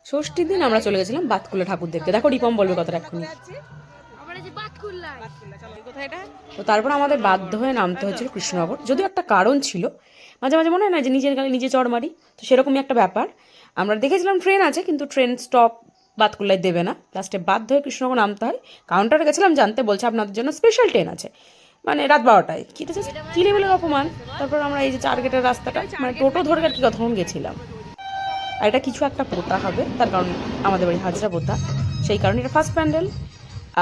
ষষ্ঠীর দিন আমরা চলে গেছিলাম বাতকুল্লা ঠাকুর দেখতে। দেখো রিপম বলবে কথাটা এক্ষুনি। তো তারপর আমাদের বাধ্য হয়ে নামতে হয়েছিল কৃষ্ণনগর, যদিও একটা কারণ ছিল। মাঝে মাঝে মনে হয় না যে নিজের গালে নিজে চড় মারি, তো সেরকমই একটা ব্যাপার। আমরা দেখেছিলাম ট্রেন আছে, কিন্তু ট্রেন স্টপ বাতকুল্লায় দেবে না, লাস্টে বাধ্য হয়ে কৃষ্ণনগর নামতে হয়। কাউন্টারে গেছিলাম জানতে, বলছে আপনাদের জন্য স্পেশাল ট্রেন আছে, মানে রাত 12টায়। কী লেভেলের অপমান। তারপর আমরা এই যে 4 গেটের রাস্তাটা, মানে টোটো ধরে আর কি কতক্ষণ গেছিলাম। আর এটা কিছু একটা পোতা হবে, তার কারণ আমাদের বাড়ি হাজরা পোতা, সেই কারণে এটা ফার্স্ট প্যান্ডেল।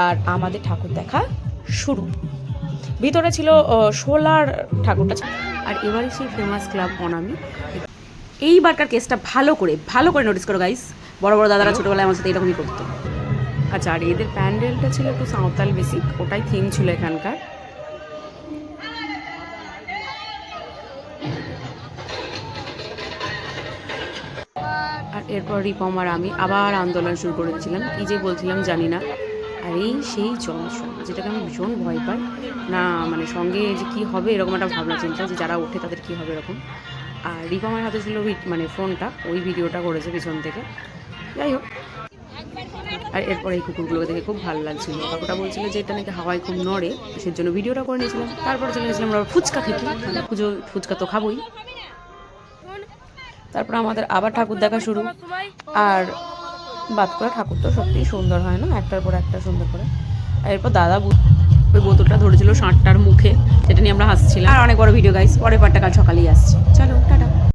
আর আমাদের ঠাকুর দেখা শুরু। ভিতরে ছিল সোলার ঠাকুরটা। আর এবারে সেই ফেমাস ক্লাব অনামি। এইবারকার কেসটা ভালো করে নোটিস করো গাইস। বড় বড় দাদারা ছোটোবেলায় আমার সাথে এরকমই করতো। আচ্ছা, আর এদের প্যান্ডেলটা ছিল একটু সাঁওতাল বেসিক, ওটাই থিম ছিল এখানকার। আর এরপর রিপম আর আমি আবার আন্দোলন শুরু করেছিলাম, কি যে বলছিলাম জানি না। আর এই সেই যন্ত্রণা, যেটাকে আমি ভীষণ ভয় পাই না, মানে সঙ্গে যে কী হবে এরকম একটা ভাবনা চিন্তা, যে যারা ওঠে তাদের কী হবে এরকম। আর রিপমের হাতে ছিল মানে ফোনটা, ওই ভিডিওটা করেছে পিছন থেকে। যাই হোক, আর এরপর এই কুকুরগুলোকে দেখে খুব ভালো লাগছিল। কাকুটা বলছিল যে এটা নাকি হাওয়ায় খুব নড়ে, সেই জন্য ভিডিওটা করে নিয়েছিলাম। তারপরে চলে গেছিলাম আমরা ফুচকা খেতে। ফুচকা তো খাবোই। তারপর আমাদের আবার ঠাকুর দেখা শুরু। আর বাতকুল্লা ঠাকুর তো সত্যিই সুন্দর হয় না, একটার পর একটা সুন্দর করে। আর এরপর দাদা ওই বোতলটা ধরেছিল ষাঁড়টার মুখে, যেটা নিয়ে আমরা হাসছিলাম। আর অনেক বড় ভিডিও গাইস, পরের পার্টটা কাল সকালেই আসছে। চলো টাটা।